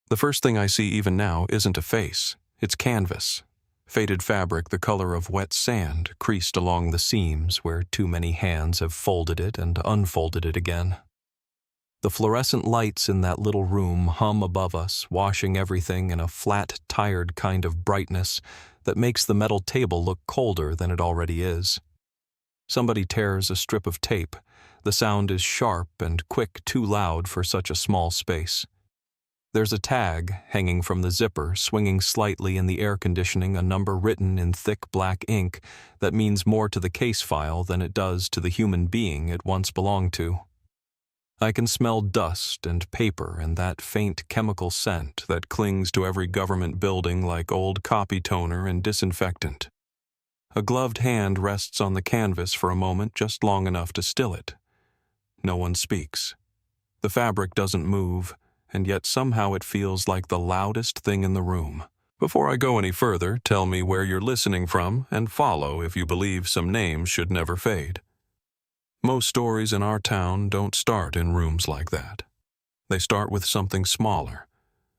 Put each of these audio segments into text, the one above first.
The first thing I see even now isn't a face, it's canvas. Faded fabric the color of wet sand creased along the seams where too many hands have folded it and unfolded it again. The fluorescent lights in that little room hum above us, washing everything in a flat, tired kind of brightness that makes the metal table look colder than it already is. Somebody tears a strip of tape. The sound is sharp and quick, too loud for such a small space. There's a tag hanging from the zipper, swinging slightly in the air conditioning, a number written in thick black ink that means more to the case file than it does to the human being it once belonged to. I can smell dust and paper and that faint chemical scent that clings to every government building like old copy toner and disinfectant. A gloved hand rests on the canvas for a moment, just long enough to still it. No one speaks. The fabric doesn't move, and yet somehow it feels like the loudest thing in the room. Before I go any further, tell me where you're listening from and follow if you believe some names should never fade. Most stories in our town don't start in rooms like that. They start with something smaller,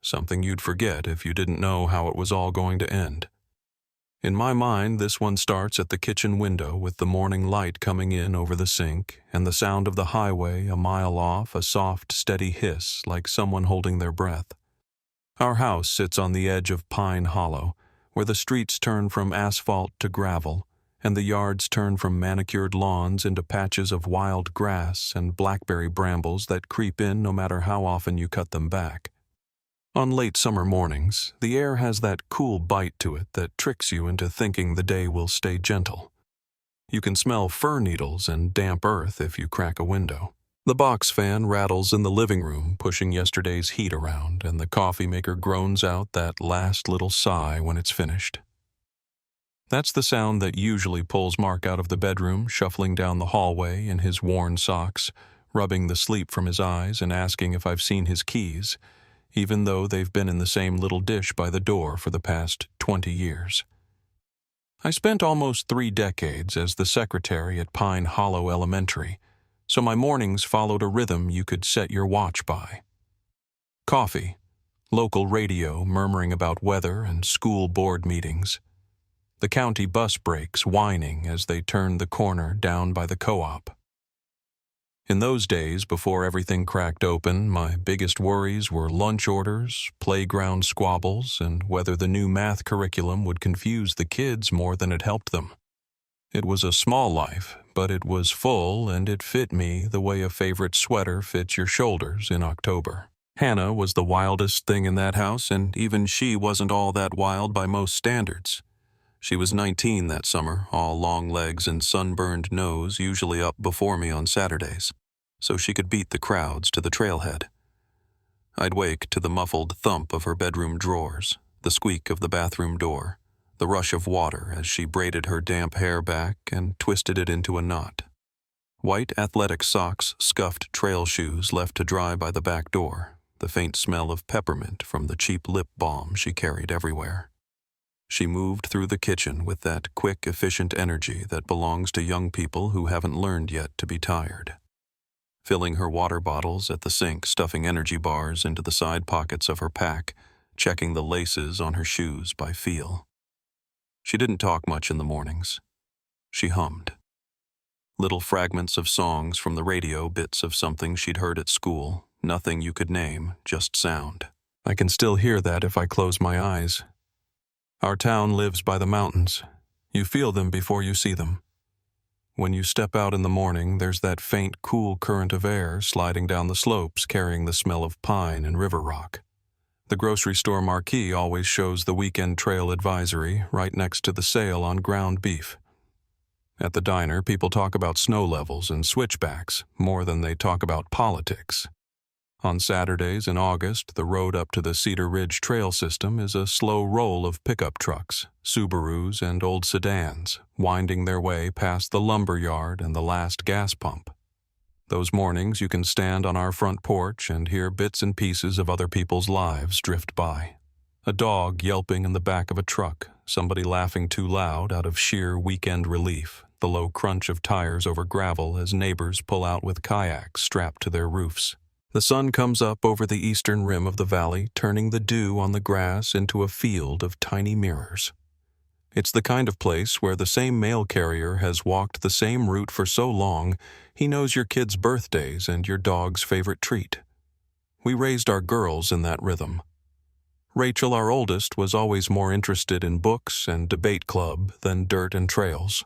something you'd forget if you didn't know how it was all going to end. In my mind, this one starts at the kitchen window with the morning light coming in over the sink and the sound of the highway a mile off, a soft, steady hiss like someone holding their breath. Our house sits on the edge of Pine Hollow, where the streets turn from asphalt to gravel, and the yards turn from manicured lawns into patches of wild grass and blackberry brambles that creep in no matter how often you cut them back. On late summer mornings, the air has that cool bite to it that tricks you into thinking the day will stay gentle. You can smell fir needles and damp earth if you crack a window. The box fan rattles in the living room, pushing yesterday's heat around, and the coffee maker groans out that last little sigh when it's finished. That's the sound that usually pulls Mark out of the bedroom, shuffling down the hallway in his worn socks, rubbing the sleep from his eyes and asking if I've seen his keys, even though they've been in the same little dish by the door for the past 20 years. I spent almost 3 decades as the secretary at Pine Hollow Elementary, so my mornings followed a rhythm you could set your watch by. Coffee, local radio murmuring about weather and school board meetings, the county bus brakes whining as they turned the corner down by the co-op. In those days, before everything cracked open, my biggest worries were lunch orders, playground squabbles, and whether the new math curriculum would confuse the kids more than it helped them. It was a small life, but it was full and it fit me the way a favorite sweater fits your shoulders in October. Hannah was the wildest thing in that house, and even she wasn't all that wild by most standards. She was 19 that summer, all long legs and sunburned nose, usually up before me on Saturdays, so she could beat the crowds to the trailhead. I'd wake to the muffled thump of her bedroom drawers, the squeak of the bathroom door, the rush of water as she braided her damp hair back and twisted it into a knot. White athletic socks, scuffed trail shoes left to dry by the back door, the faint smell of peppermint from the cheap lip balm she carried everywhere. She moved through the kitchen with that quick, efficient energy that belongs to young people who haven't learned yet to be tired. Filling her water bottles at the sink, stuffing energy bars into the side pockets of her pack, checking the laces on her shoes by feel. She didn't talk much in the mornings. She hummed. Little fragments of songs from the radio, bits of something she'd heard at school, nothing you could name, just sound. I can still hear that if I close my eyes. Our town lives by the mountains. You feel them before you see them. When you step out in the morning, there's that faint, cool current of air sliding down the slopes carrying the smell of pine and river rock. The grocery store marquee always shows the weekend trail advisory right next to the sale on ground beef. At the diner, people talk about snow levels and switchbacks more than they talk about politics. On Saturdays in August, the road up to the Cedar Ridge Trail system is a slow roll of pickup trucks, Subarus, and old sedans, winding their way past the lumber yard and the last gas pump. Those mornings you can stand on our front porch and hear bits and pieces of other people's lives drift by. A dog yelping in the back of a truck, somebody laughing too loud out of sheer weekend relief, the low crunch of tires over gravel as neighbors pull out with kayaks strapped to their roofs. The sun comes up over the eastern rim of the valley, turning the dew on the grass into a field of tiny mirrors. It's the kind of place where the same mail carrier has walked the same route for so long, he knows your kids' birthdays and your dog's favorite treat. We raised our girls in that rhythm. Rachel, our oldest, was always more interested in books and debate club than dirt and trails.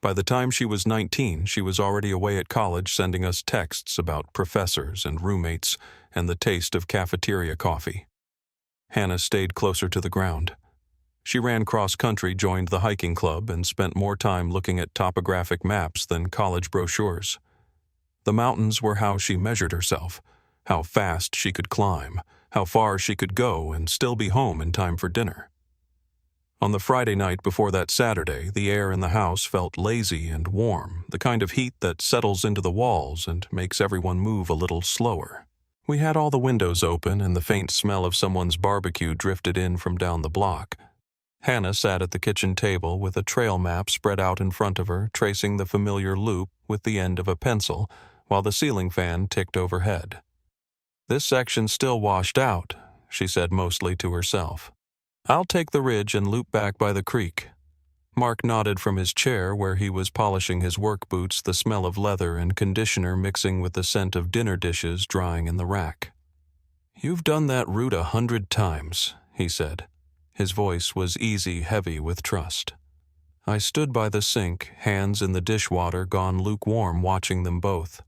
By the time she was 19, she was already away at college sending us texts about professors and roommates and the taste of cafeteria coffee. Hannah stayed closer to the ground. She ran cross-country, joined the hiking club, and spent more time looking at topographic maps than college brochures. The mountains were how she measured herself, how fast she could climb, how far she could go and still be home in time for dinner. On the Friday night before that Saturday, the air in the house felt lazy and warm, the kind of heat that settles into the walls and makes everyone move a little slower. We had all the windows open and the faint smell of someone's barbecue drifted in from down the block. Hannah sat at the kitchen table with a trail map spread out in front of her, tracing the familiar loop with the end of a pencil, while the ceiling fan ticked overhead. "This section's still washed out," she said mostly to herself. "I'll take the ridge and loop back by the creek." Mark nodded from his chair where he was polishing his work boots, the smell of leather and conditioner mixing with the scent of dinner dishes drying in the rack. "You've done that route 100 times," he said. His voice was easy, heavy with trust. I stood by the sink, hands in the dishwater gone lukewarm, watching them both.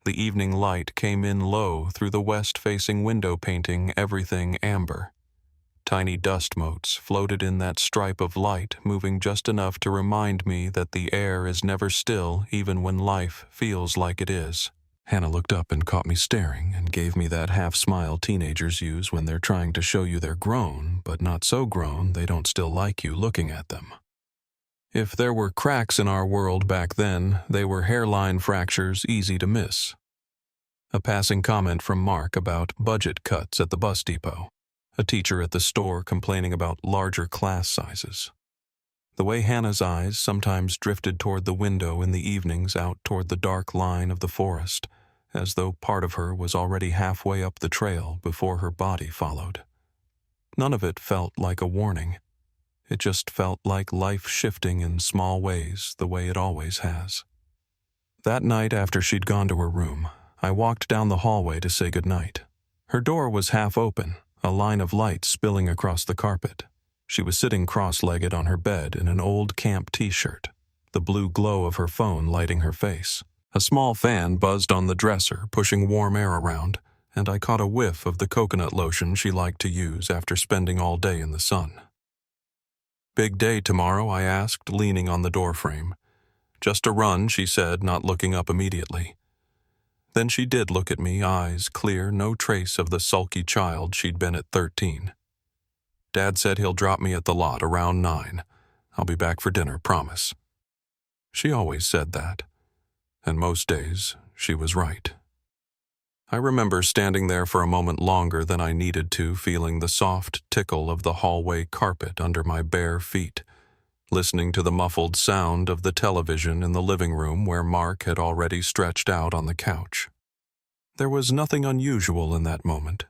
The evening light came in low through the west-facing window, painting everything amber. Tiny dust motes floated in that stripe of light, moving just enough to remind me that the air is never still even when life feels like it is. Hannah looked up and caught me staring and gave me that half-smile teenagers use when they're trying to show you they're grown, but not so grown they don't still like you looking at them. If there were cracks in our world back then, they were hairline fractures easy to miss. A passing comment from Mark about budget cuts at the bus depot. A teacher at the store complaining about larger class sizes. The way Hannah's eyes sometimes drifted toward the window in the evenings out toward the dark line of the forest, as though part of her was already halfway up the trail before her body followed. None of it felt like a warning. It just felt like life shifting in small ways the way it always has. That night after she'd gone to her room, I walked down the hallway to say goodnight. Her door was half open, a line of light spilling across the carpet. She was sitting cross-legged on her bed in an old camp t-shirt, the blue glow of her phone lighting her face. A small fan buzzed on the dresser, pushing warm air around, and I caught a whiff of the coconut lotion she liked to use after spending all day in the sun. "Big day tomorrow?" I asked, leaning on the doorframe. "Just a run," she said, not looking up immediately. Then she did look at me, eyes clear, no trace of the sulky child she'd been at 13. "Dad said he'll drop me at the lot around 9. I'll be back for dinner, promise." She always said that, and most days she was right. I remember standing there for a moment longer than I needed to, feeling the soft tickle of the hallway carpet under my bare feet, listening to the muffled sound of the television in the living room where Mark had already stretched out on the couch. There was nothing unusual in that moment.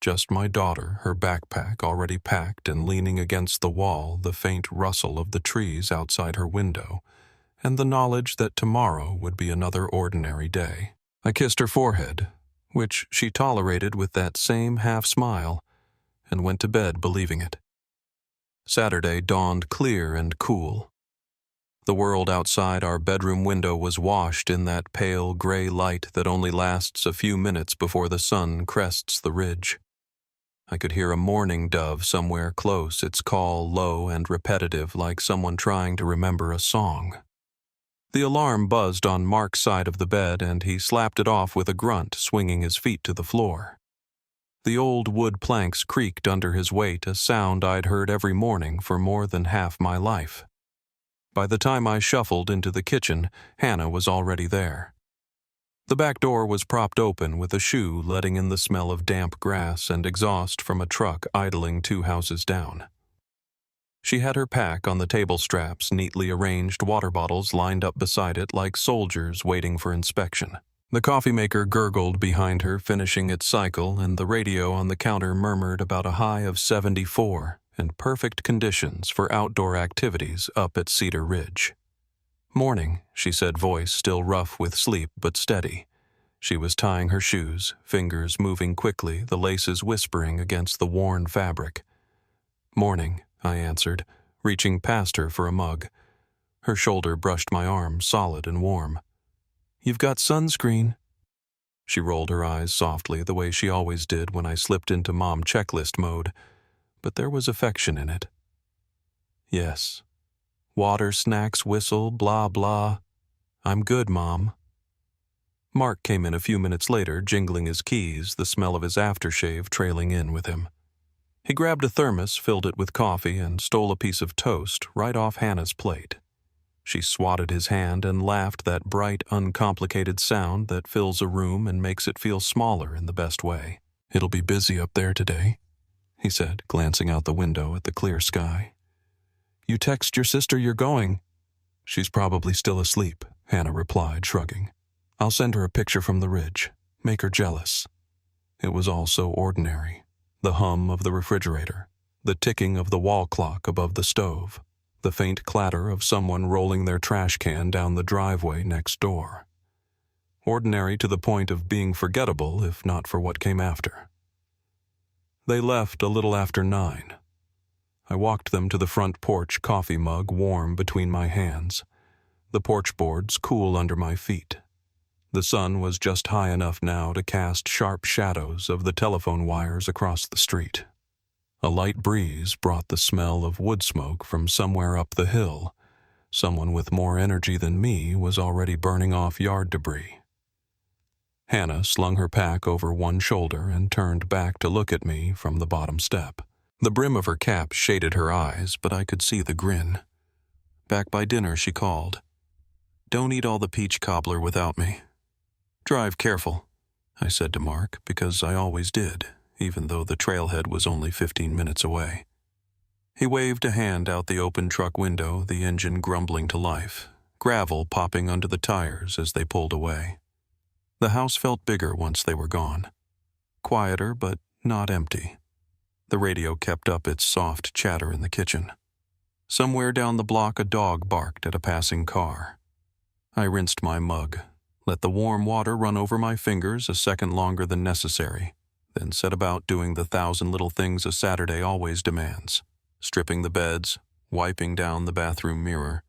Just my daughter, her backpack already packed and leaning against the wall, the faint rustle of the trees outside her window, and the knowledge that tomorrow would be another ordinary day. I kissed her forehead, which she tolerated with that same half-smile, and went to bed believing it. Saturday dawned clear and cool. The world outside our bedroom window was washed in that pale gray light that only lasts a few minutes before the sun crests the ridge. I could hear a mourning dove somewhere close, its call low and repetitive like someone trying to remember a song. The alarm buzzed on Mark's side of the bed and he slapped it off with a grunt, swinging his feet to the floor. The old wood planks creaked under his weight, a sound I'd heard every morning for more than half my life. By the time I shuffled into the kitchen, Hannah was already there. The back door was propped open with a shoe letting in the smell of damp grass and exhaust from a truck idling 2 houses down. She had her pack on the table straps, neatly arranged water bottles lined up beside it like soldiers waiting for inspection. The coffee maker gurgled behind her, finishing its cycle, and the radio on the counter murmured about a high of 74 and perfect conditions for outdoor activities up at Cedar Ridge. "Morning," she said, voice still rough with sleep but steady. She was tying her shoes, fingers moving quickly, the laces whispering against the worn fabric. "Morning," I answered, reaching past her for a mug. Her shoulder brushed my arm, solid and warm. "You've got sunscreen." She rolled her eyes softly, the way she always did when I slipped into mom checklist mode, but there was affection in it. "Yes. Water, snacks, whistle, blah, blah. I'm good, Mom." Mark came in a few minutes later, jingling his keys, the smell of his aftershave trailing in with him. He grabbed a thermos, filled it with coffee, and stole a piece of toast right off Hannah's plate. She swatted his hand and laughed, that bright, uncomplicated sound that fills a room and makes it feel smaller in the best way. "It'll be busy up there today," he said, glancing out the window at the clear sky. "You text your sister you're going." "She's probably still asleep," Hannah replied, shrugging. "I'll send her a picture from the ridge. Make her jealous." It was all so ordinary. The hum of the refrigerator, the ticking of the wall clock above the stove, the faint clatter of someone rolling their trash can down the driveway next door. Ordinary to the point of being forgettable if not for what came after. They left a little after 9. I walked them to the front porch, coffee mug warm between my hands, the porch boards cool under my feet. The sun was just high enough now to cast sharp shadows of the telephone wires across the street. A light breeze brought the smell of wood smoke from somewhere up the hill. Someone with more energy than me was already burning off yard debris. Hannah slung her pack over one shoulder and turned back to look at me from the bottom step. The brim of her cap shaded her eyes, but I could see the grin. "Back by dinner," she called. "Don't eat all the peach cobbler without me." "Drive careful," I said to Mark, because I always did, even though the trailhead was only 15 minutes away. He waved a hand out the open truck window, the engine grumbling to life, gravel popping under the tires as they pulled away. The house felt bigger once they were gone. Quieter, but not empty. The radio kept up its soft chatter in the kitchen. Somewhere down the block, a dog barked at a passing car. I rinsed my mug, let the warm water run over my fingers a second longer than necessary, then set about doing the 1,000 little things a Saturday always demands: stripping the beds, wiping down the bathroom mirror,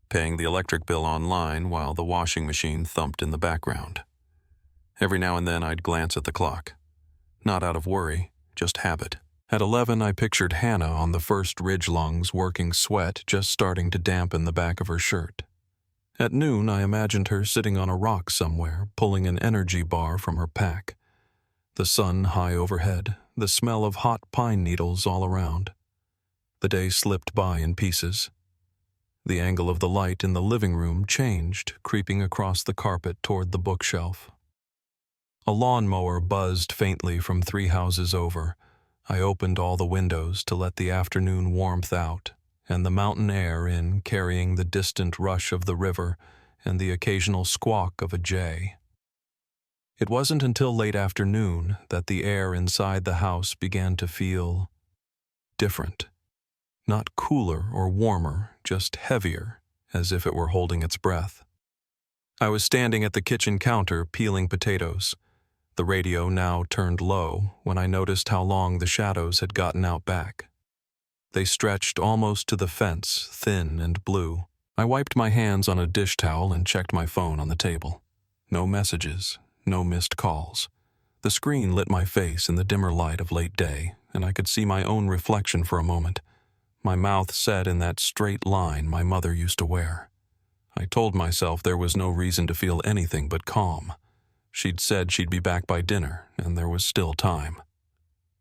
paying the electric bill online while the washing machine thumped in the background. Every now and then I'd glance at the clock. Not out of worry, just habit. At 11, I pictured Hannah on the first ridge lungs, working, sweat just starting to dampen the back of her shirt. At noon, I imagined her sitting on a rock somewhere, pulling an energy bar from her pack. The sun high overhead, the smell of hot pine needles all around. The day slipped by in pieces. The angle of the light in the living room changed, creeping across the carpet toward the bookshelf. A lawnmower buzzed faintly from 3 houses over. I opened all the windows to let the afternoon warmth out and the mountain air in, carrying the distant rush of the river and the occasional squawk of a jay. It wasn't until late afternoon that the air inside the house began to feel different. Not cooler or warmer, just heavier, as if it were holding its breath. I was standing at the kitchen counter peeling potatoes. The radio now turned low when I noticed how long the shadows had gotten out back. They stretched almost to the fence, thin and blue. I wiped my hands on a dish towel and checked my phone on the table. No messages, no missed calls. The screen lit my face in the dimmer light of late day, and I could see my own reflection for a moment. My mouth set in that straight line my mother used to wear. I told myself there was no reason to feel anything but calm. She'd said she'd be back by dinner, and there was still time.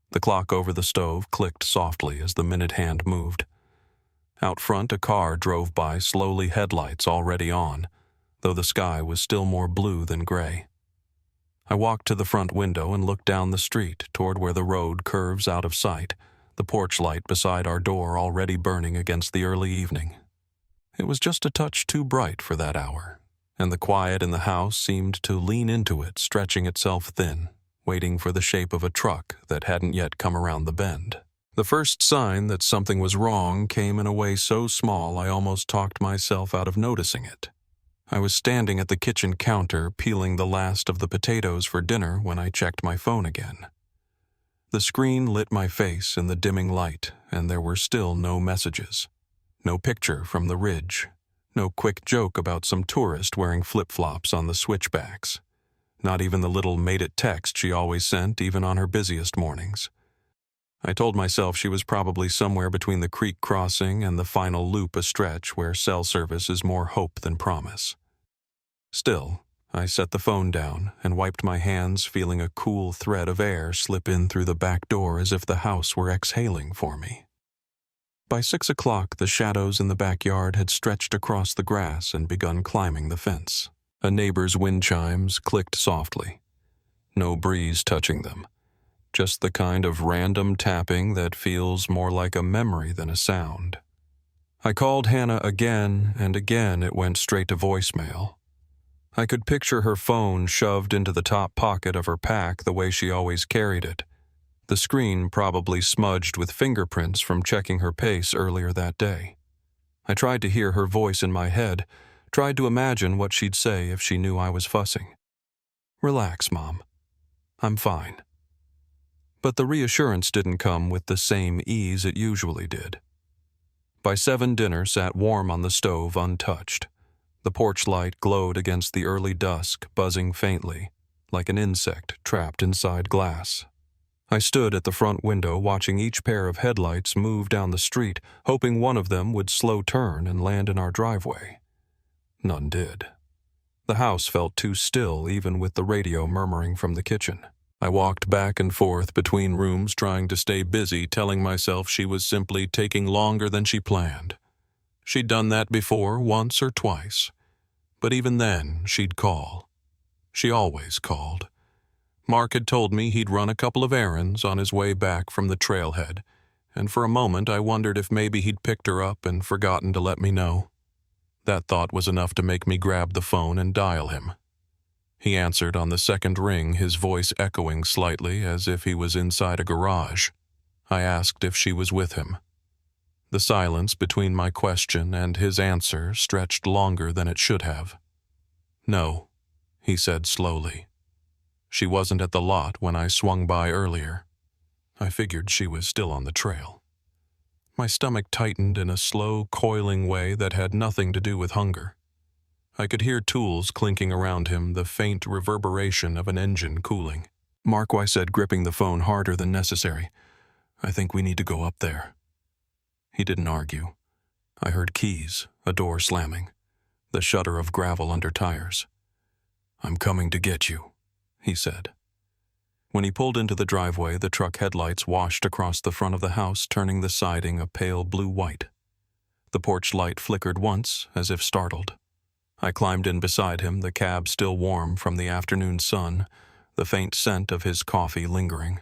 The clock over the stove clicked softly as the minute hand moved. Out front, a car drove by, slowly, headlights already on, though the sky was still more blue than gray. I walked to the front window and looked down the street toward where the road curves out of sight, the porch light beside our door already burning against the early evening. It was just a touch too bright for that hour, and the quiet in the house seemed to lean into it, stretching itself thin, waiting for the shape of a truck that hadn't yet come around the bend. The first sign that something was wrong came in a way so small I almost talked myself out of noticing it. I was standing at the kitchen counter peeling the last of the potatoes for dinner when I checked my phone again. The screen lit my face in the dimming light, and there were still no messages. No picture from the ridge. No quick joke about some tourist wearing flip-flops on the switchbacks. Not even the little made-it text she always sent, even on her busiest mornings. I told myself she was probably somewhere between the creek crossing and the final loop, a stretch where cell service is more hope than promise. Still, I set the phone down and wiped my hands, feeling a cool thread of air slip in through the back door as if the house were exhaling for me. By 6 o'clock, the shadows in the backyard had stretched across the grass and begun climbing the fence. A neighbor's wind chimes clicked softly. No breeze touching them. Just the kind of random tapping that feels more like a memory than a sound. I called Hannah again, and again it went straight to voicemail. I could picture her phone shoved into the top pocket of her pack the way she always carried it. The screen probably smudged with fingerprints from checking her pace earlier that day. I tried to hear her voice in my head, tried to imagine what she'd say if she knew I was fussing. "Relax, Mom. I'm fine." But the reassurance didn't come with the same ease it usually did. By 7, dinner sat warm on the stove, untouched. The porch light glowed against the early dusk, buzzing faintly, like an insect trapped inside glass. I stood at the front window watching each pair of headlights move down the street, hoping one of them would slow turn and land in our driveway. None did. The house felt too still, even with the radio murmuring from the kitchen. I walked back and forth between rooms trying to stay busy, telling myself she was simply taking longer than she planned. She'd done that before, once or twice. But even then, she'd call. She always called. Mark had told me he'd run a couple of errands on his way back from the trailhead, and for a moment I wondered if maybe he'd picked her up and forgotten to let me know. That thought was enough to make me grab the phone and dial him. He answered on the second ring, his voice echoing slightly as if he was inside a garage. I asked if she was with him. The silence between my question and his answer stretched longer than it should have. "No," he said slowly. "She wasn't at the lot when I swung by earlier. I figured she was still on the trail." My stomach tightened in a slow, coiling way that had nothing to do with hunger. I could hear tools clinking around him, the faint reverberation of an engine cooling. "Mark," I said, gripping the phone harder than necessary. "I think we need to go up there." He didn't argue. I heard keys, a door slamming, the shudder of gravel under tires. "I'm coming to get you," he said. When he pulled into the driveway, the truck headlights washed across the front of the house, turning the siding a pale blue-white. The porch light flickered once, as if startled. I climbed in beside him, the cab still warm from the afternoon sun, the faint scent of his coffee lingering.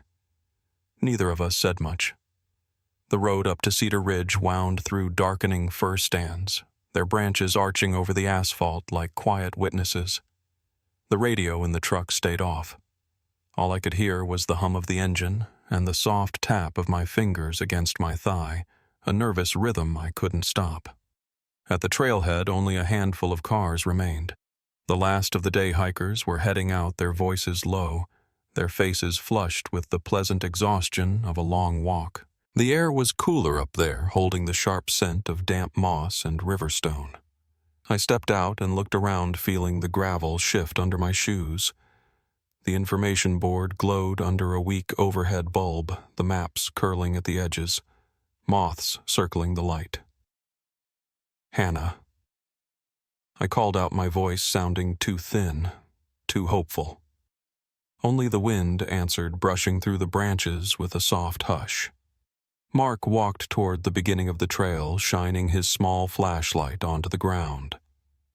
Neither of us said much. The road up to Cedar Ridge wound through darkening fir stands, their branches arching over the asphalt like quiet witnesses. The radio in the truck stayed off. All I could hear was the hum of the engine and the soft tap of my fingers against my thigh, a nervous rhythm I couldn't stop. At the trailhead, only a handful of cars remained. The last of the day hikers were heading out, their voices low, their faces flushed with the pleasant exhaustion of a long walk. The air was cooler up there, holding the sharp scent of damp moss and riverstone. I stepped out and looked around, feeling the gravel shift under my shoes. The information board glowed under a weak overhead bulb, the maps curling at the edges, moths circling the light. "Hannah." I called out, my voice sounding too thin, too hopeful. Only the wind answered, brushing through the branches with a soft hush. Mark walked toward the beginning of the trail, shining his small flashlight onto the ground.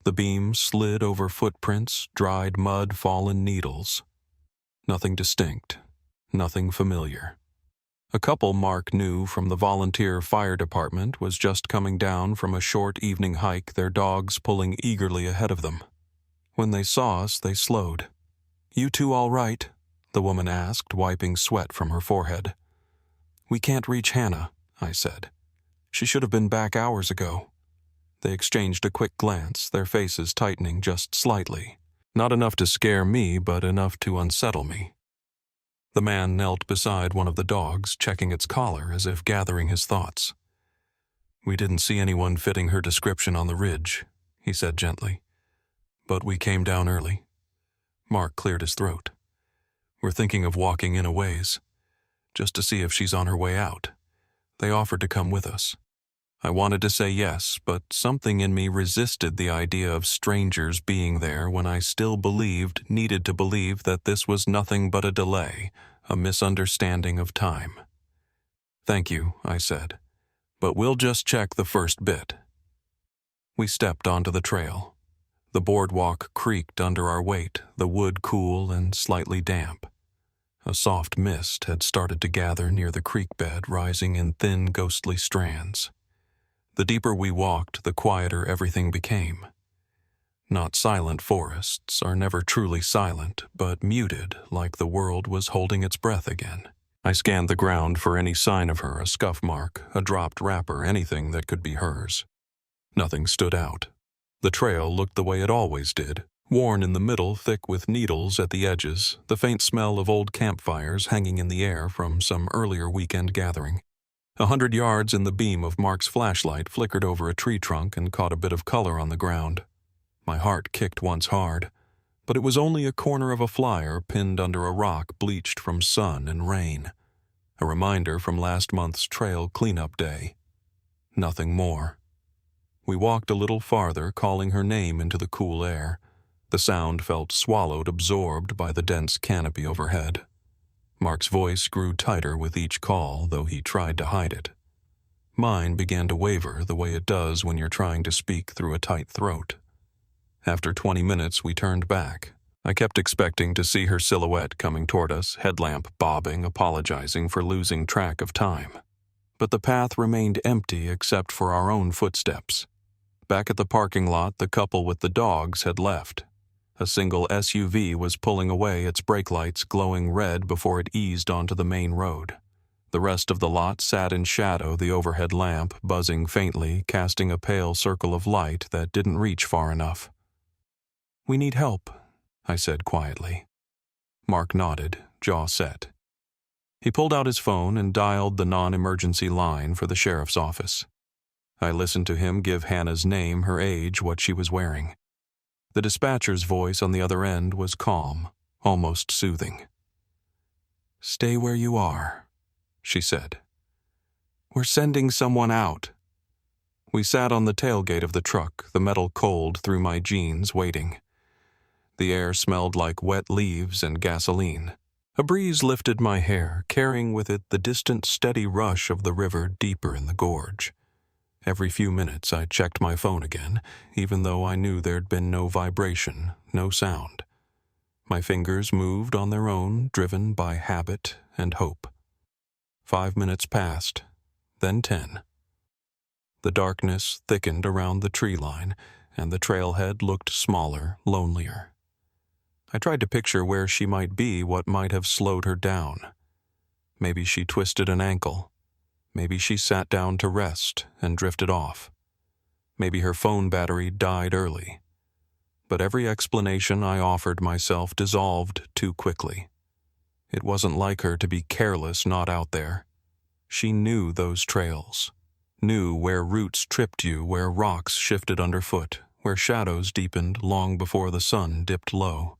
The beam slid over footprints, dried mud, fallen needles. Nothing distinct, nothing familiar. A couple Mark knew from the volunteer fire department was just coming down from a short evening hike, their dogs pulling eagerly ahead of them. When they saw us, they slowed. "You two all right?" the woman asked, wiping sweat from her forehead. "We can't reach Hannah," I said. "She should have been back hours ago." They exchanged a quick glance, their faces tightening just slightly. Not enough to scare me, but enough to unsettle me. The man knelt beside one of the dogs, checking its collar as if gathering his thoughts. "We didn't see anyone fitting her description on the ridge," he said gently. "But we came down early." Mark cleared his throat. "We're thinking of walking in a ways, just to see if she's on her way out. They offered to come with us." I wanted to say yes, but something in me resisted the idea of strangers being there when I still needed to believe that this was nothing but a delay, a misunderstanding of time. "Thank you," I said, "but we'll just check the first bit." We stepped onto the trail. The boardwalk creaked under our weight, the wood cool and slightly damp. A soft mist had started to gather near the creek bed, rising in thin, ghostly strands. The deeper we walked, the quieter everything became. Not silent forests are never truly silent, but muted, like the world was holding its breath again. I scanned the ground for any sign of her, a scuff mark, a dropped wrapper, anything that could be hers. Nothing stood out. The trail looked the way it always did, worn in the middle, thick with needles at the edges, the faint smell of old campfires hanging in the air from some earlier weekend gathering. 100 yards in the beam of Mark's flashlight flickered over a tree trunk and caught a bit of color on the ground. My heart kicked once hard, but it was only a corner of a flyer pinned under a rock bleached from sun and rain. A reminder from last month's trail cleanup day. Nothing more. We walked a little farther, calling her name into the cool air. The sound felt swallowed, absorbed by the dense canopy overhead. Mark's voice grew tighter with each call, though he tried to hide it. Mine began to waver the way it does when you're trying to speak through a tight throat. After 20 minutes, we turned back. I kept expecting to see her silhouette coming toward us, headlamp bobbing, apologizing for losing track of time. But the path remained empty except for our own footsteps. Back at the parking lot, the couple with the dogs had left. A single SUV was pulling away, its brake lights glowing red before it eased onto the main road. The rest of the lot sat in shadow, the overhead lamp buzzing faintly, casting a pale circle of light that didn't reach far enough. "We need help," I said quietly. Mark nodded, jaw set. He pulled out his phone and dialed the non-emergency line for the sheriff's office. I listened to him give Hannah's name, her age, what she was wearing. The dispatcher's voice on the other end was calm, almost soothing. "Stay where you are," she said. "We're sending someone out." We sat on the tailgate of the truck, the metal cold through my jeans, waiting. The air smelled like wet leaves and gasoline. A breeze lifted my hair, carrying with it the distant, steady rush of the river deeper in the gorge. Every few minutes I checked my phone again, even though I knew there'd been no vibration, no sound. My fingers moved on their own, driven by habit and hope. 5 minutes passed, then 10. The darkness thickened around the tree line, and the trailhead looked smaller, lonelier. I tried to picture where she might be, what might have slowed her down. Maybe she twisted an ankle. Maybe she sat down to rest and drifted off. Maybe her phone battery died early. But every explanation I offered myself dissolved too quickly. It wasn't like her to be careless, not out there. She knew those trails, knew where roots tripped you, where rocks shifted underfoot, where shadows deepened long before the sun dipped low.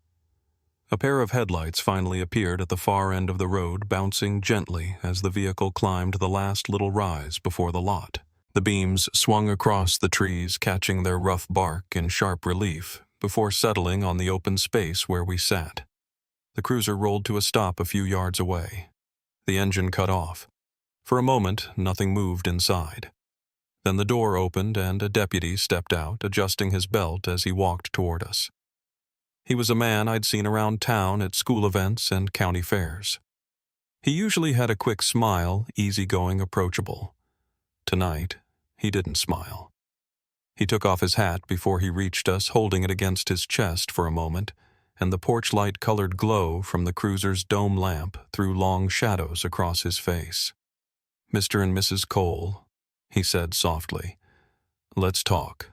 A pair of headlights finally appeared at the far end of the road, bouncing gently as the vehicle climbed the last little rise before the lot. The beams swung across the trees, catching their rough bark in sharp relief, before settling on the open space where we sat. The cruiser rolled to a stop a few yards away. The engine cut off. For a moment, nothing moved inside. Then the door opened and a deputy stepped out, adjusting his belt as he walked toward us. He was a man I'd seen around town at school events and county fairs. He usually had a quick smile, easygoing, approachable. Tonight, he didn't smile. He took off his hat before he reached us, holding it against his chest for a moment, and the porch light-colored glow from the cruiser's dome lamp threw long shadows across his face. "Mr. and Mrs. Cole," he said softly, "let's talk."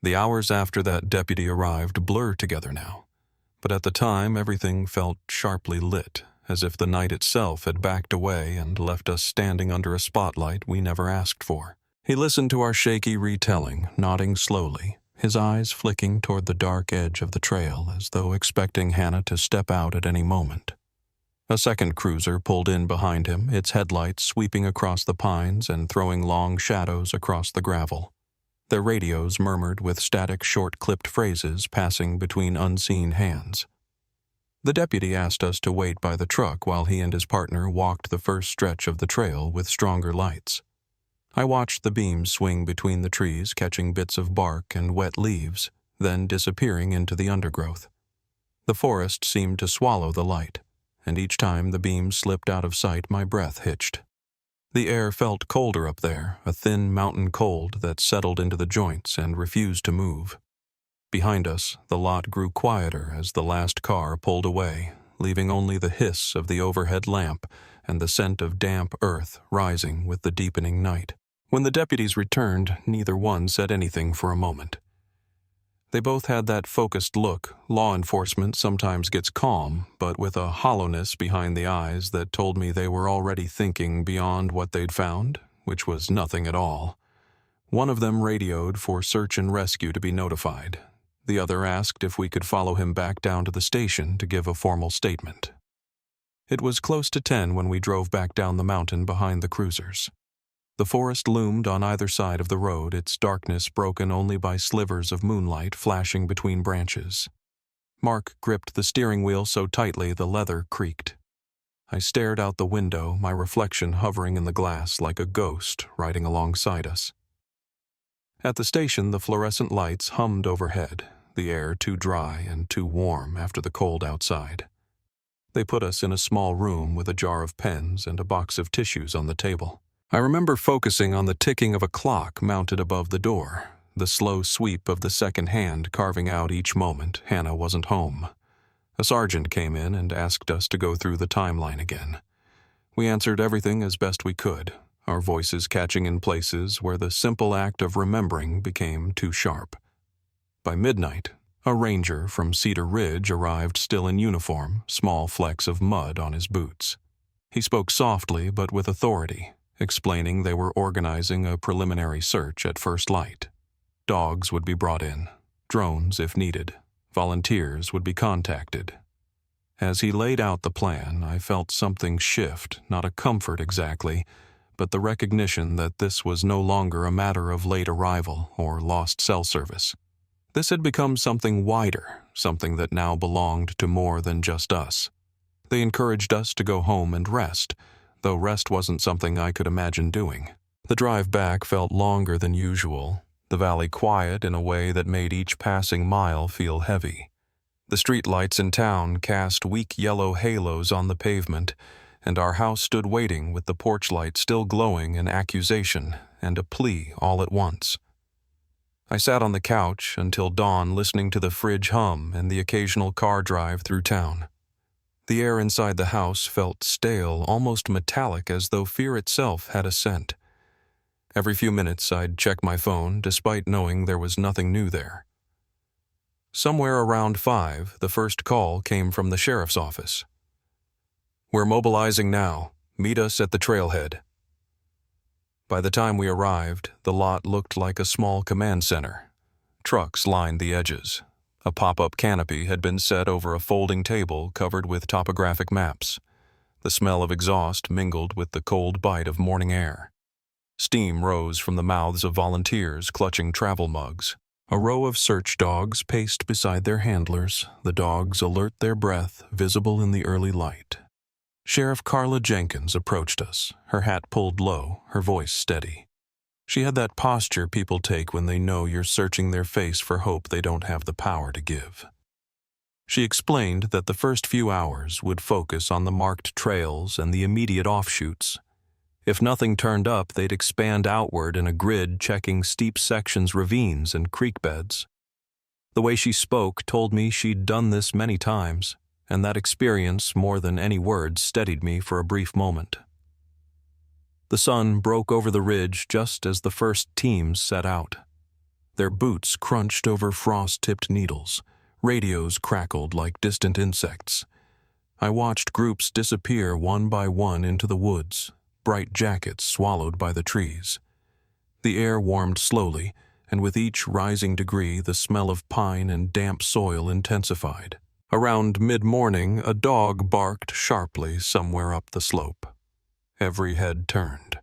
The hours after that deputy arrived blur together now, but at the time everything felt sharply lit, as if the night itself had backed away and left us standing under a spotlight we never asked for. He listened to our shaky retelling, nodding slowly, his eyes flicking toward the dark edge of the trail as though expecting Hannah to step out at any moment. A second cruiser pulled in behind him, its headlights sweeping across the pines and throwing long shadows across the gravel. Their radios murmured with static short-clipped phrases passing between unseen hands. The deputy asked us to wait by the truck while he and his partner walked the first stretch of the trail with stronger lights. I watched the beams swing between the trees, catching bits of bark and wet leaves, then disappearing into the undergrowth. The forest seemed to swallow the light, and each time the beams slipped out of sight my breath hitched. The air felt colder up there, a thin mountain cold that settled into the joints and refused to move. Behind us, the lot grew quieter as the last car pulled away, leaving only the hiss of the overhead lamp and the scent of damp earth rising with the deepening night. When the deputies returned, neither one said anything for a moment. They both had that focused look law enforcement sometimes gets calm, but with a hollowness behind the eyes that told me they were already thinking beyond what they'd found, which was nothing at all. One of them radioed for search and rescue to be notified. The other asked if we could follow him back down to the station to give a formal statement. It was close to 10 when we drove back down the mountain behind the cruisers. The forest loomed on either side of the road, its darkness broken only by slivers of moonlight flashing between branches. Mark gripped the steering wheel so tightly the leather creaked. I stared out the window, my reflection hovering in the glass like a ghost riding alongside us. At the station, the fluorescent lights hummed overhead, the air too dry and too warm after the cold outside. They put us in a small room with a jar of pens and a box of tissues on the table. I remember focusing on the ticking of a clock mounted above the door, the slow sweep of the second hand carving out each moment Hannah wasn't home. A sergeant came in and asked us to go through the timeline again. We answered everything as best we could, our voices catching in places where the simple act of remembering became too sharp. By midnight, a ranger from Cedar Ridge arrived still in uniform, small flecks of mud on his boots. He spoke softly but with authority, explaining they were organizing a preliminary search at first light. Dogs would be brought in, drones if needed, volunteers would be contacted. As he laid out the plan, I felt something shift, not a comfort exactly, but the recognition that this was no longer a matter of late arrival or lost cell service. This had become something wider, something that now belonged to more than just us. They encouraged us to go home and rest, though rest wasn't something I could imagine doing. The drive back felt longer than usual, the valley quiet in a way that made each passing mile feel heavy. The street lights in town cast weak yellow halos on the pavement, and our house stood waiting with the porch light still glowing an accusation and a plea all at once. I sat on the couch until dawn listening to the fridge hum and the occasional car drive through town. The air inside the house felt stale, almost metallic, as though fear itself had a scent. Every few minutes I'd check my phone, despite knowing there was nothing new there. Somewhere around 5, the first call came from the sheriff's office. "We're mobilizing now. Meet us at the trailhead." By the time we arrived, the lot looked like a small command center. Trucks lined the edges. A pop-up canopy had been set over a folding table covered with topographic maps. The smell of exhaust mingled with the cold bite of morning air. Steam rose from the mouths of volunteers clutching travel mugs. A row of search dogs paced beside their handlers, the dogs alert their breath, visible in the early light. Sheriff Carla Jenkins approached us, her hat pulled low, her voice steady. She had that posture people take when they know you're searching their face for hope they don't have the power to give. She explained that the first few hours would focus on the marked trails and the immediate offshoots. If nothing turned up, they'd expand outward in a grid, checking steep sections, ravines, and creek beds. The way she spoke told me she'd done this many times, and that experience, more than any words, steadied me for a brief moment. The sun broke over the ridge just as the first teams set out. Their boots crunched over frost-tipped needles. Radios crackled like distant insects. I watched groups disappear one by one into the woods, bright jackets swallowed by the trees. The air warmed slowly, and with each rising degree, the smell of pine and damp soil intensified. Around mid-morning, a dog barked sharply somewhere up the slope. Every head turned.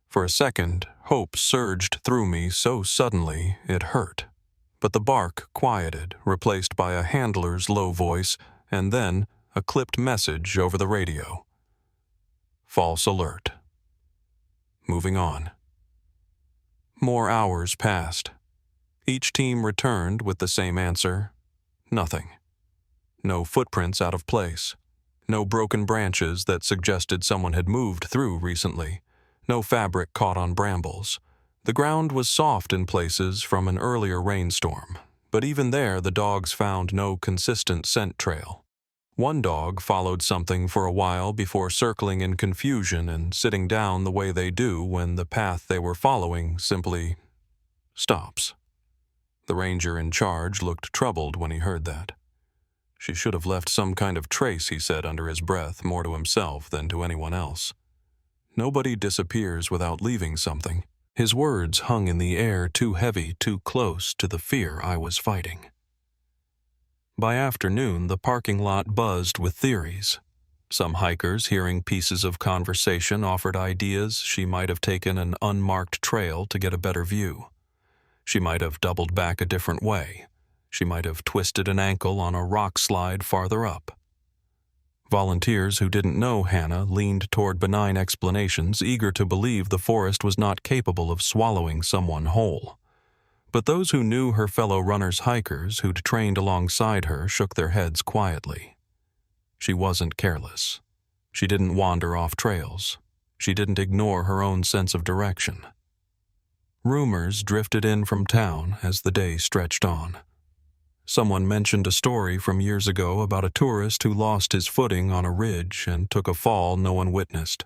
For a second, hope surged through me so suddenly it hurt. But the bark quieted, replaced by a handler's low voice, and then a clipped message over the radio. False alert. Moving on. More hours passed. Each team returned with the same answer: nothing. No footprints out of place. No broken branches that suggested someone had moved through recently. No fabric caught on brambles. The ground was soft in places from an earlier rainstorm, but even there the dogs found no consistent scent trail. One dog followed something for a while before circling in confusion and sitting down the way they do when the path they were following simply stops. The ranger in charge looked troubled when he heard that. She should have left some kind of trace, he said under his breath, more to himself than to anyone else. Nobody disappears without leaving something. His words hung in the air, too heavy, too close to the fear I was fighting. By afternoon, the parking lot buzzed with theories. Some hikers, hearing pieces of conversation, offered ideas she might have taken an unmarked trail to get a better view. She might have doubled back a different way. She might have twisted an ankle on a rock slide farther up. Volunteers who didn't know Hannah leaned toward benign explanations, eager to believe the forest was not capable of swallowing someone whole. But those who knew her fellow runners-hikers who'd trained alongside her shook their heads quietly. She wasn't careless. She didn't wander off trails. She didn't ignore her own sense of direction. Rumors drifted in from town as the day stretched on. Someone mentioned a story from years ago about a tourist who lost his footing on a ridge and took a fall no one witnessed.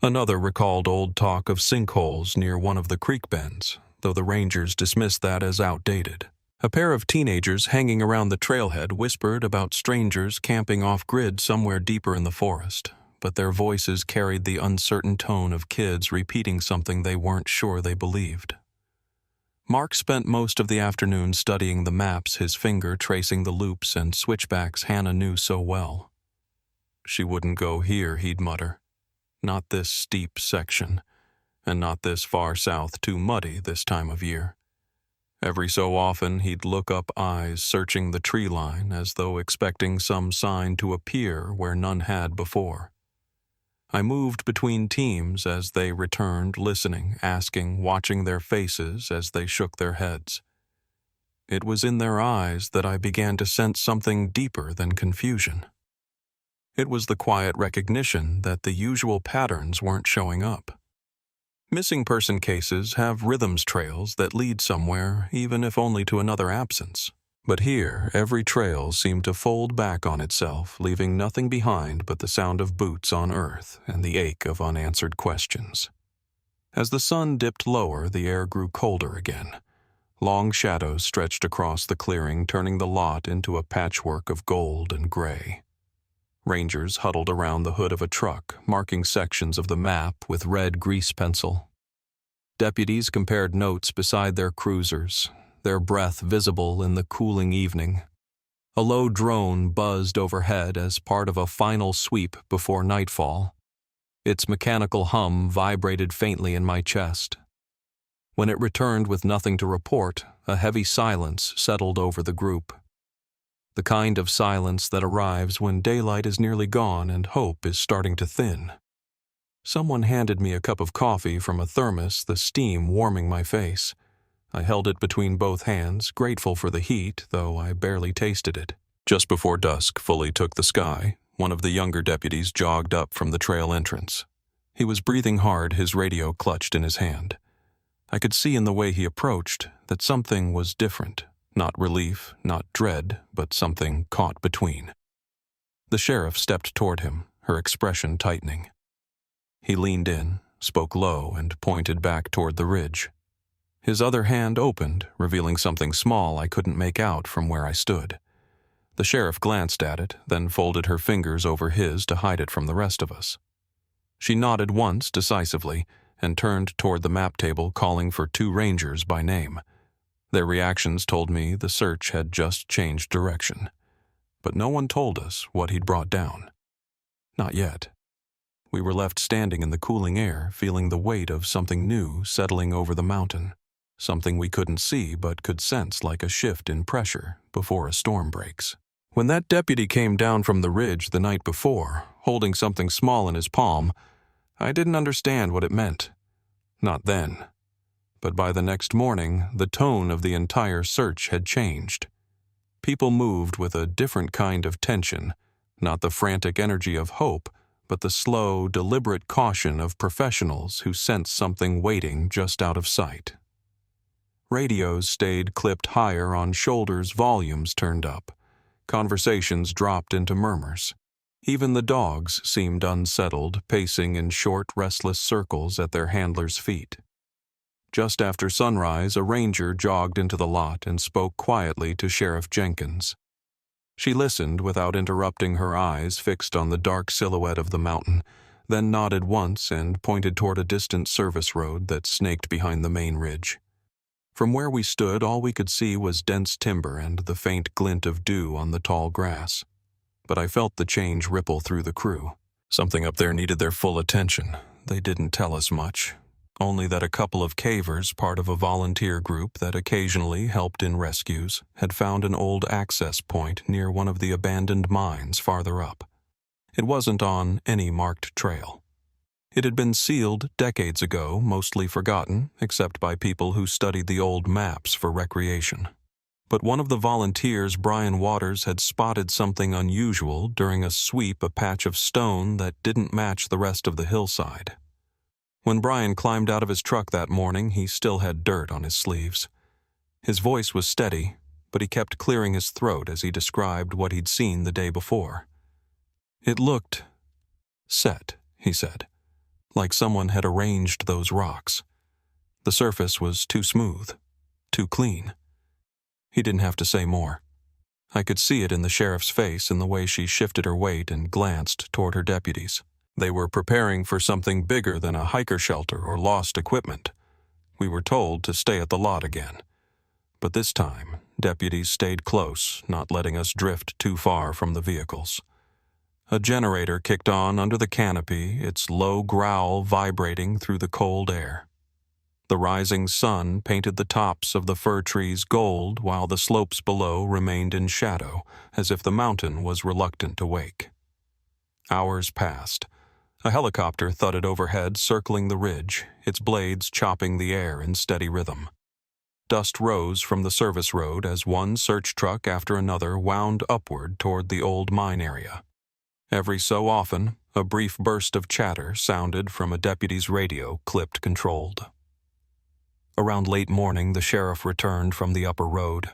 Another recalled old talk of sinkholes near one of the creek bends, though the rangers dismissed that as outdated. A pair of teenagers hanging around the trailhead whispered about strangers camping off-grid somewhere deeper in the forest, but their voices carried the uncertain tone of kids repeating something they weren't sure they believed. Mark spent most of the afternoon studying the maps, his finger tracing the loops and switchbacks Hannah knew so well. She wouldn't go here, he'd mutter. Not this steep section, and not this far south, too muddy this time of year. Every so often he'd look up, eyes searching the tree line as though expecting some sign to appear where none had before. I moved between teams as they returned, listening, asking, watching their faces as they shook their heads. It was in their eyes that I began to sense something deeper than confusion. It was the quiet recognition that the usual patterns weren't showing up. Missing person cases have rhythms trails that lead somewhere, even if only to another absence. But here, every trail seemed to fold back on itself, leaving nothing behind but the sound of boots on earth and the ache of unanswered questions. As the sun dipped lower, the air grew colder again. Long shadows stretched across the clearing, turning the lot into a patchwork of gold and gray. Rangers huddled around the hood of a truck, marking sections of the map with red grease pencil. Deputies compared notes beside their cruisers, their breath visible in the cooling evening. A low drone buzzed overhead as part of a final sweep before nightfall. Its mechanical hum vibrated faintly in my chest. When it returned with nothing to report, a heavy silence settled over the group. The kind of silence that arrives when daylight is nearly gone and hope is starting to thin. Someone handed me a cup of coffee from a thermos, the steam warming my face. I held it between both hands, grateful for the heat, though I barely tasted it. Just before dusk fully took the sky, one of the younger deputies jogged up from the trail entrance. He was breathing hard, his radio clutched in his hand. I could see in the way he approached that something was different. Not relief, not dread, but something caught between. The sheriff stepped toward him, her expression tightening. He leaned in, spoke low, and pointed back toward the ridge. His other hand opened, revealing something small I couldn't make out from where I stood. The sheriff glanced at it, then folded her fingers over his to hide it from the rest of us. She nodded once decisively and turned toward the map table, calling for 2 rangers by name. Their reactions told me the search had just changed direction. But no one told us what he'd brought down. Not yet. We were left standing in the cooling air, feeling the weight of something new settling over the mountain. Something we couldn't see but could sense like a shift in pressure before a storm breaks. When that deputy came down from the ridge the night before, holding something small in his palm, I didn't understand what it meant. Not then. But by the next morning, the tone of the entire search had changed. People moved with a different kind of tension, not the frantic energy of hope, but the slow, deliberate caution of professionals who sensed something waiting just out of sight. Radios stayed clipped higher on shoulders, volumes turned up. Conversations dropped into murmurs. Even the dogs seemed unsettled, pacing in short, restless circles at their handlers' feet. Just after sunrise, a ranger jogged into the lot and spoke quietly to Sheriff Jenkins. She listened without interrupting, her eyes fixed on the dark silhouette of the mountain, then nodded once and pointed toward a distant service road that snaked behind the main ridge. From where we stood, all we could see was dense timber and the faint glint of dew on the tall grass. But I felt the change ripple through the crew. Something up there needed their full attention. They didn't tell us much. Only that a couple of cavers, part of a volunteer group that occasionally helped in rescues, had found an old access point near one of the abandoned mines farther up. It wasn't on any marked trail. It had been sealed decades ago, mostly forgotten, except by people who studied the old maps for recreation. But one of the volunteers, Brian Waters, had spotted something unusual during a sweep, a patch of stone that didn't match the rest of the hillside. When Brian climbed out of his truck that morning, he still had dirt on his sleeves. His voice was steady, but he kept clearing his throat as he described what he'd seen the day before. It looked set, he said, like someone had arranged those rocks. The surface was too smooth, too clean. He didn't have to say more. I could see it in the sheriff's face, in the way she shifted her weight and glanced toward her deputies. They were preparing for something bigger than a hiker shelter or lost equipment. We were told to stay at the lot again. But this time, deputies stayed close, not letting us drift too far from the vehicles. A generator kicked on under the canopy, its low growl vibrating through the cold air. The rising sun painted the tops of the fir trees gold, while the slopes below remained in shadow, as if the mountain was reluctant to wake. Hours passed. A helicopter thudded overhead, circling the ridge, its blades chopping the air in steady rhythm. Dust rose from the service road as one search truck after another wound upward toward the old mine area. Every so often, a brief burst of chatter sounded from a deputy's radio, clipped controlled. Around late morning, the sheriff returned from the upper road.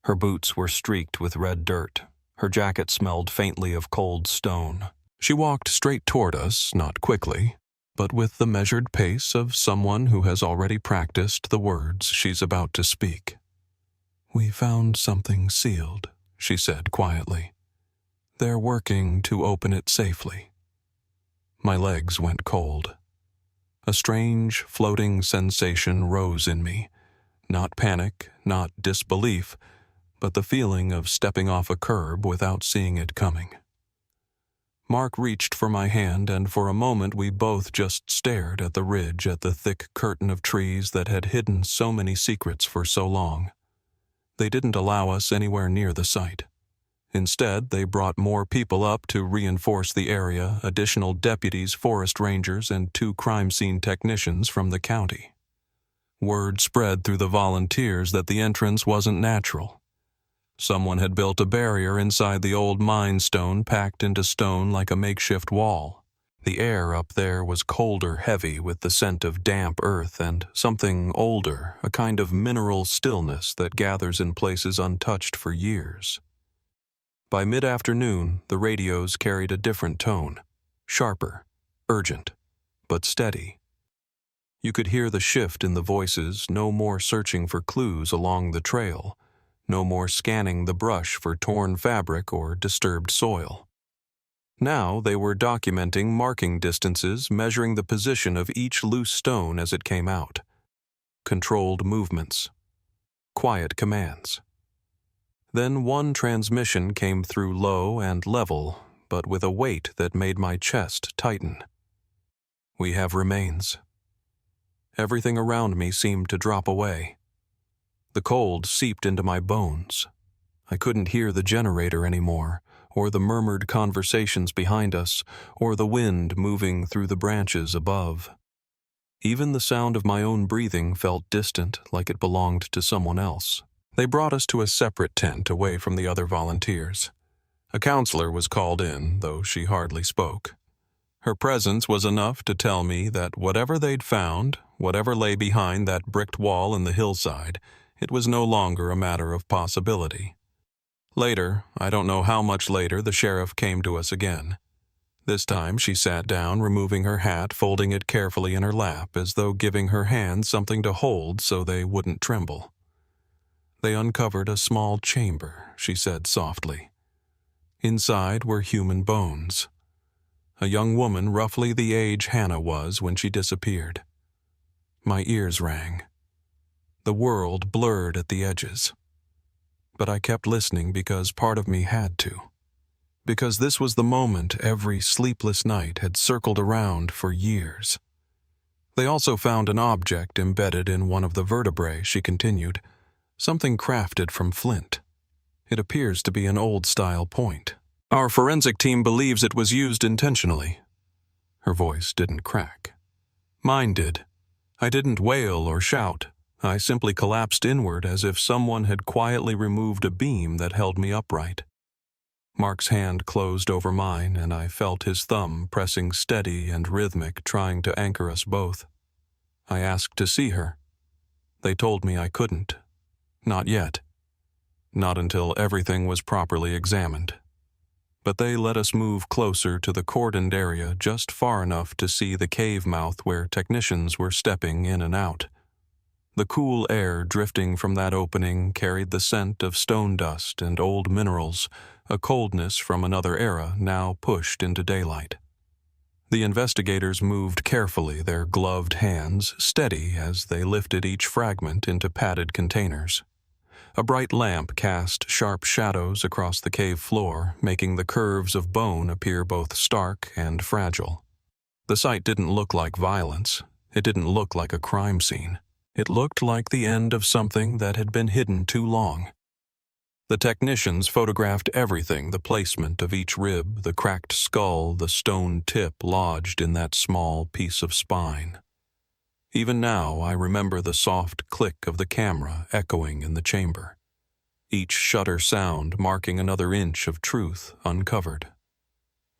Her boots were streaked with red dirt. Her jacket smelled faintly of cold stone. She walked straight toward us, not quickly, but with the measured pace of someone who has already practiced the words she's about to speak. "We found something sealed," she said quietly. "They're working to open it safely." My legs went cold. A strange, floating sensation rose in me. Not panic, not disbelief, but the feeling of stepping off a curb without seeing it coming. Mark reached for my hand, and for a moment we both just stared at the ridge, at the thick curtain of trees that had hidden so many secrets for so long. They didn't allow us anywhere near the site. Instead, they brought more people up to reinforce the area, additional deputies, forest rangers, and 2 crime scene technicians from the county. Word spread through the volunteers that the entrance wasn't natural. Someone had built a barrier inside the old mine stone, packed into stone like a makeshift wall. The air up there was colder, heavy with the scent of damp earth and something older, a kind of mineral stillness that gathers in places untouched for years. By mid-afternoon, the radios carried a different tone, sharper, urgent, but steady. You could hear the shift in the voices, no more searching for clues along the trail, no more scanning the brush for torn fabric or disturbed soil. Now they were documenting marking distances, measuring the position of each loose stone as it came out. Controlled movements. Quiet commands. Then one transmission came through low and level, but with a weight that made my chest tighten. "We have remains." Everything around me seemed to drop away. The cold seeped into my bones. I couldn't hear the generator anymore, or the murmured conversations behind us, or the wind moving through the branches above. Even the sound of my own breathing felt distant, like it belonged to someone else. They brought us to a separate tent away from the other volunteers. A counselor was called in, though she hardly spoke. Her presence was enough to tell me that whatever they'd found, whatever lay behind that bricked wall in the hillside, it was no longer a matter of possibility. Later, I don't know how much later, the sheriff came to us again. This time she sat down, removing her hat, folding it carefully in her lap, as though giving her hands something to hold so they wouldn't tremble. They uncovered a small chamber, she said softly. Inside were human bones. A young woman roughly the age Hannah was when she disappeared. My ears rang. The world blurred at the edges. But I kept listening because part of me had to. Because this was the moment every sleepless night had circled around for years. They also found an object embedded in one of the vertebrae, she continued, something crafted from flint. It appears to be an old-style point. Our forensic team believes it was used intentionally. Her voice didn't crack. Mine did. I didn't wail or shout. I simply collapsed inward as if someone had quietly removed a beam that held me upright. Mark's hand closed over mine, and I felt his thumb pressing steady and rhythmic, trying to anchor us both. I asked to see her. They told me I couldn't. Not yet. Not until everything was properly examined. But they let us move closer to the cordoned area just far enough to see the cave mouth where technicians were stepping in and out. The cool air drifting from that opening carried the scent of stone dust and old minerals, a coldness from another era now pushed into daylight. The investigators moved carefully, their gloved hands steady as they lifted each fragment into padded containers. A bright lamp cast sharp shadows across the cave floor, making the curves of bone appear both stark and fragile. The sight didn't look like violence. It didn't look like a crime scene. It looked like the end of something that had been hidden too long. The technicians photographed everything, the placement of each rib, the cracked skull, the stone tip lodged in that small piece of spine. Even now, I remember the soft click of the camera echoing in the chamber, each shutter sound marking another inch of truth uncovered.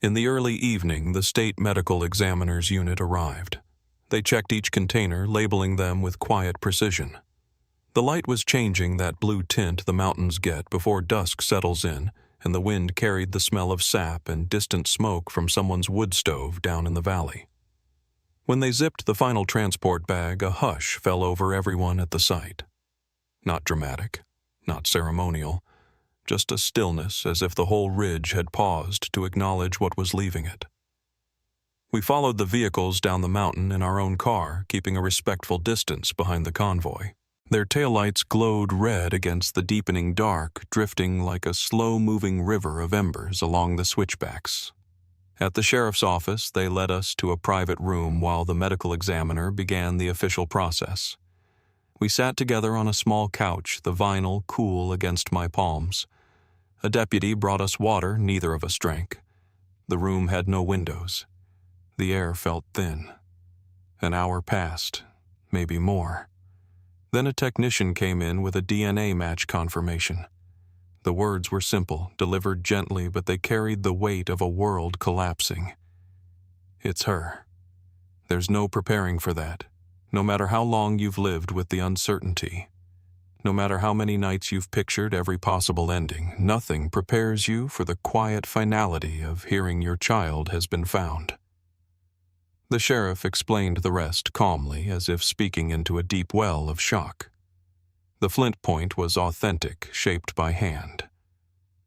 In the early evening, the state medical examiner's unit arrived. They checked each container, labeling them with quiet precision. The light was changing that blue tint the mountains get before dusk settles in, and the wind carried the smell of sap and distant smoke from someone's wood stove down in the valley. When they zipped the final transport bag, a hush fell over everyone at the site. Not dramatic, not ceremonial, just a stillness as if the whole ridge had paused to acknowledge what was leaving it. We followed the vehicles down the mountain in our own car, keeping a respectful distance behind the convoy. Their taillights glowed red against the deepening dark, drifting like a slow-moving river of embers along the switchbacks. At the sheriff's office, they led us to a private room while the medical examiner began the official process. We sat together on a small couch, the vinyl cool against my palms. A deputy brought us water neither of us drank. The room had no windows. The air felt thin. An hour passed, maybe more. Then a technician came in with a DNA match confirmation. The words were simple, delivered gently, but they carried the weight of a world collapsing. It's her. There's no preparing for that, no matter how long you've lived with the uncertainty. No matter how many nights you've pictured every possible ending, nothing prepares you for the quiet finality of hearing your child has been found. The sheriff explained the rest calmly, as if speaking into a deep well of shock. The flint point was authentic, shaped by hand.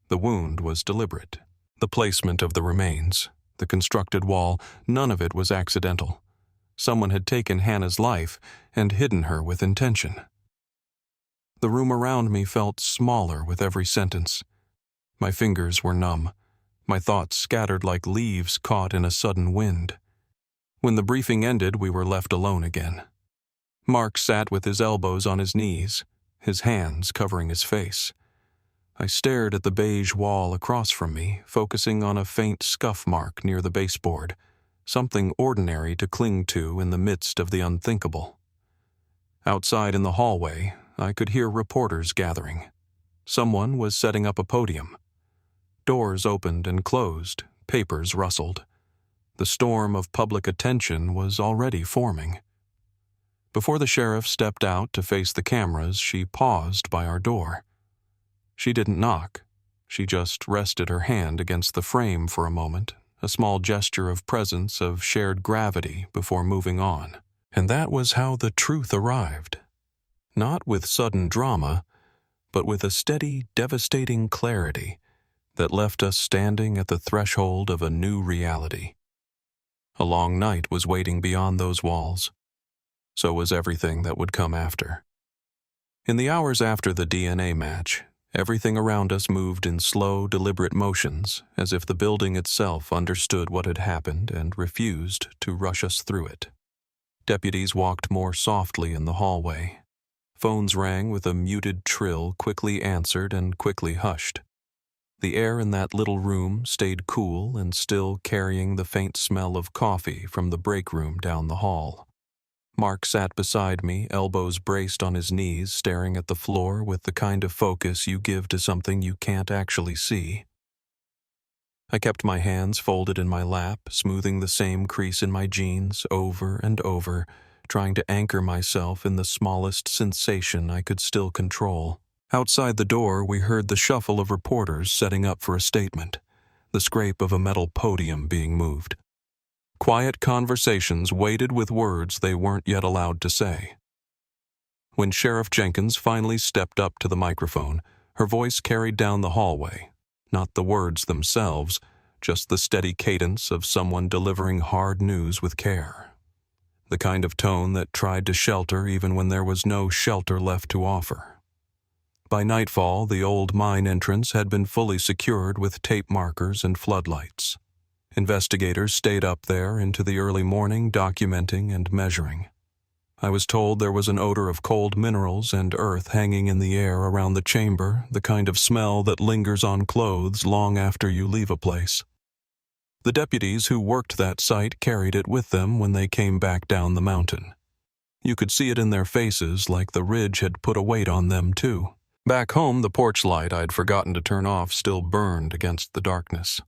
The wound was deliberate. The placement of the remains, the constructed wall, none of it was accidental. Someone had taken Hannah's life and hidden her with intention. The room around me felt smaller with every sentence. My fingers were numb, my thoughts scattered like leaves caught in a sudden wind. When the briefing ended, we were left alone again. Mark sat with his elbows on his knees, his hands covering his face. I stared at the beige wall across from me, focusing on a faint scuff mark near the baseboard, something ordinary to cling to in the midst of the unthinkable. Outside in the hallway, I could hear reporters gathering. Someone was setting up a podium. Doors opened and closed, papers rustled. The storm of public attention was already forming. Before the sheriff stepped out to face the cameras, she paused by our door. She didn't knock. She just rested her hand against the frame for a moment, a small gesture of presence, of shared gravity before moving on. And that was how the truth arrived. Not with sudden drama, but with a steady, devastating clarity that left us standing at the threshold of a new reality. A long night was waiting beyond those walls. So was everything that would come after. In the hours after the DNA match, everything around us moved in slow, deliberate motions, as if the building itself understood what had happened and refused to rush us through it. Deputies walked more softly in the hallway. Phones rang with a muted trill, quickly answered and quickly hushed. The air in that little room stayed cool and still, carrying the faint smell of coffee from the break room down the hall. Mark sat beside me, elbows braced on his knees, staring at the floor with the kind of focus you give to something you can't actually see. I kept my hands folded in my lap, smoothing the same crease in my jeans over and over, trying to anchor myself in the smallest sensation I could still control. Outside the door, we heard the shuffle of reporters setting up for a statement, the scrape of a metal podium being moved. Quiet conversations waited with words they weren't yet allowed to say. When Sheriff Jenkins finally stepped up to the microphone, her voice carried down the hallway, not the words themselves, just the steady cadence of someone delivering hard news with care. The kind of tone that tried to shelter even when there was no shelter left to offer. By nightfall, the old mine entrance had been fully secured with tape markers and floodlights. Investigators stayed up there into the early morning, documenting and measuring. I was told there was an odor of cold minerals and earth hanging in the air around the chamber, the kind of smell that lingers on clothes long after you leave a place. The deputies who worked that site carried it with them when they came back down the mountain. You could see it in their faces, like the ridge had put a weight on them too. Back home, the porch light I'd forgotten to turn off still burned against the darkness.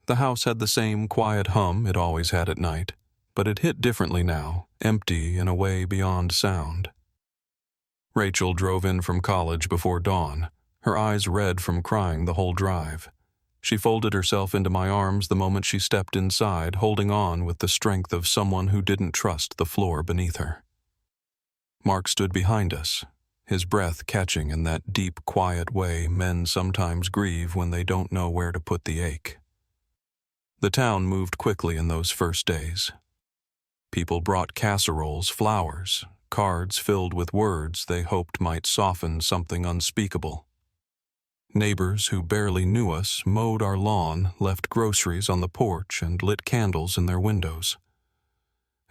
The house had the same quiet hum it always had at night, but it hit differently now, empty in a way beyond sound. Rachel drove in from college before dawn, her eyes red from crying the whole drive. She folded herself into my arms the moment she stepped inside, holding on with the strength of someone who didn't trust the floor beneath her. Mark stood behind us, his breath catching in that deep, quiet way men sometimes grieve when they don't know where to put the ache. The town moved quickly in those first days. People brought casseroles, flowers, cards filled with words they hoped might soften something unspeakable. Neighbors who barely knew us mowed our lawn, left groceries on the porch, and lit candles in their windows.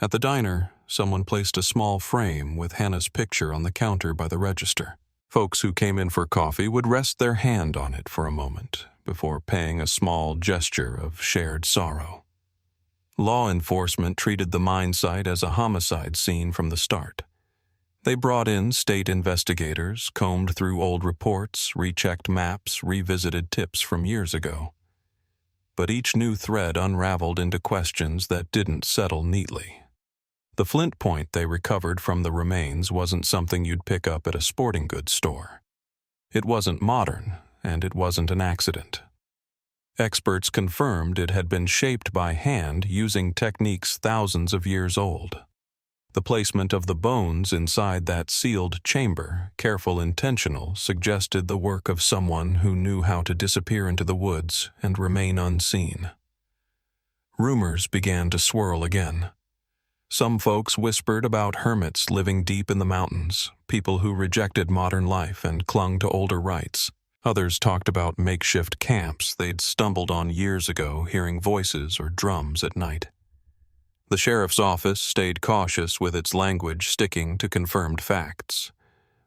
At the diner, someone placed a small frame with Hannah's picture on the counter by the register. Folks who came in for coffee would rest their hand on it for a moment before paying a small gesture of shared sorrow. Law enforcement treated the mine site as a homicide scene from the start. They brought in state investigators, combed through old reports, rechecked maps, revisited tips from years ago. but each new thread unraveled into questions that didn't settle neatly. The flint point they recovered from the remains wasn't something you'd pick up at a sporting goods store. It wasn't modern, and it wasn't an accident. Experts confirmed it had been shaped by hand using techniques thousands of years old. The placement of the bones inside that sealed chamber, careful, intentional, suggested the work of someone who knew how to disappear into the woods and remain unseen. Rumors began to swirl again. Some folks whispered about hermits living deep in the mountains, people who rejected modern life and clung to older rites. Others talked about makeshift camps they'd stumbled on years ago, hearing voices or drums at night. The sheriff's office stayed cautious with its language sticking to confirmed facts.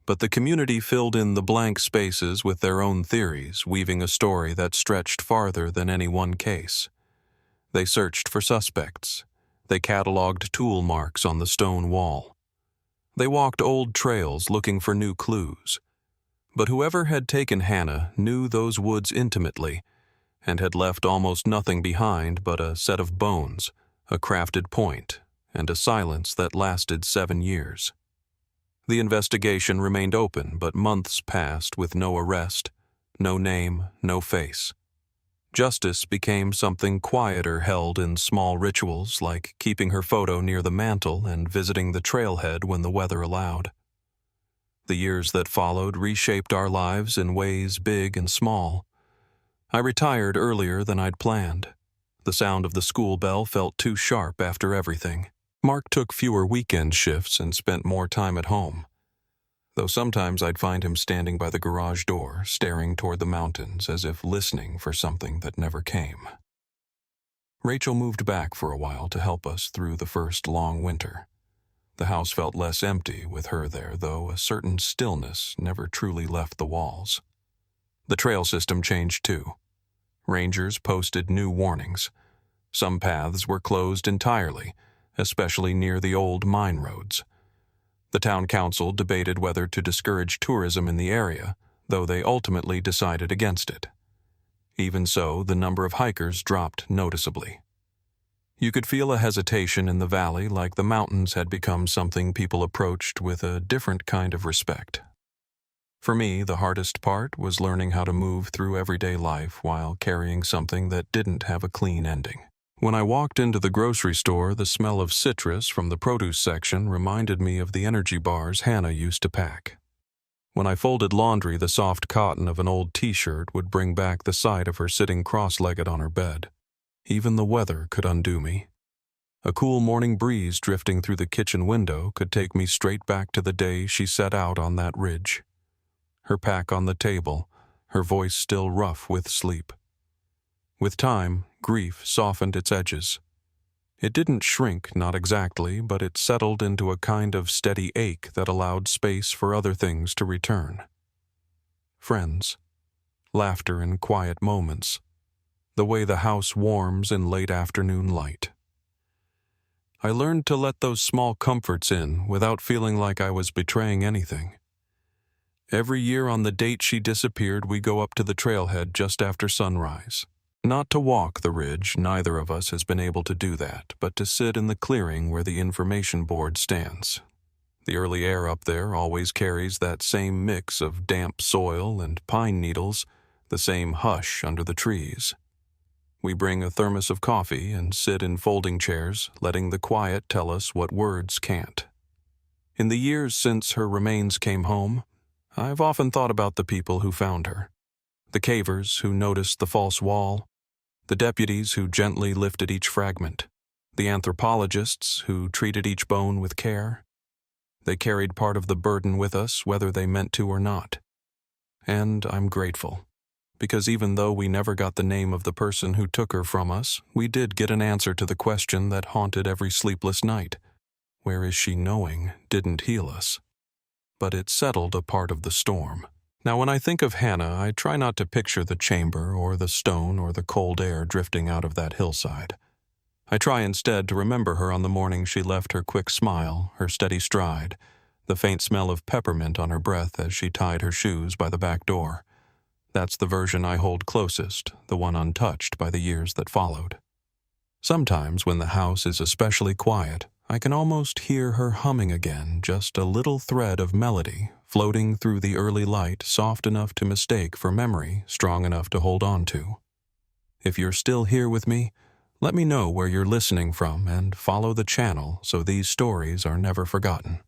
But the community filled in the blank spaces with their own theories, weaving a story that stretched farther than any one case. They searched for suspects. They cataloged tool marks on the stone wall. They walked old trails looking for new clues. But whoever had taken Hannah knew those woods intimately and had left almost nothing behind but a set of bones, a crafted point, and a silence that lasted 7 years. The investigation remained open, but months passed with no arrest, no name, no face. Justice became something quieter, held in small rituals like keeping her photo near the mantel and visiting the trailhead when the weather allowed. The years that followed reshaped our lives in ways big and small. I retired earlier than I'd planned. The sound of the school bell felt too sharp after everything. Mark took fewer weekend shifts and spent more time at home, though sometimes I'd find him standing by the garage door, staring toward the mountains as if listening for something that never came. Rachel moved back for a while to help us through the first long winter. The house felt less empty with her there, though a certain stillness never truly left the walls. The trail system changed too. Rangers posted new warnings. Some paths were closed entirely, especially near the old mine roads. The town council debated whether to discourage tourism in the area, though they ultimately decided against it. Even so, the number of hikers dropped noticeably. You could feel a hesitation in the valley, like the mountains had become something people approached with a different kind of respect. For me, the hardest part was learning how to move through everyday life while carrying something that didn't have a clean ending. When I walked into the grocery store, the smell of citrus from the produce section reminded me of the energy bars Hannah used to pack. When I folded laundry, the soft cotton of an old t-shirt would bring back the sight of her sitting cross-legged on her bed. Even the weather could undo me. A cool morning breeze drifting through the kitchen window could take me straight back to the day she set out on that ridge. Her pack on the table, her voice still rough with sleep. With time, grief softened its edges. It didn't shrink, not exactly, but it settled into a kind of steady ache that allowed space for other things to return. Friends, laughter in quiet moments, the way the house warms in late afternoon light. I learned to let those small comforts in without feeling like I was betraying anything. Every year on the date she disappeared, we go up to the trailhead just after sunrise. Not to walk the ridge, neither of us has been able to do that, but to sit in the clearing where the information board stands. The early air up there always carries that same mix of damp soil and pine needles, the same hush under the trees. We bring a thermos of coffee and sit in folding chairs, letting the quiet tell us what words can't. In the years since her remains came home, I've often thought about the people who found her. The cavers who noticed the false wall, the deputies who gently lifted each fragment, the anthropologists who treated each bone with care. They carried part of the burden with us, whether they meant to or not. And I'm grateful, because even though we never got the name of the person who took her from us, we did get an answer to the question that haunted every sleepless night. Where is she knowing didn't heal us, but it settled a part of the storm. Now, when I think of Hannah, I try not to picture the chamber or the stone or the cold air drifting out of that hillside. I try instead to remember her on the morning she left, her quick smile, her steady stride, the faint smell of peppermint on her breath as she tied her shoes by the back door. That's the version I hold closest, the one untouched by the years that followed. Sometimes when the house is especially quiet, I can almost hear her humming again, just a little thread of melody floating through the early light, soft enough to mistake for memory, strong enough to hold on to. If you're still here with me, let me know where you're listening from and follow the channel so these stories are never forgotten.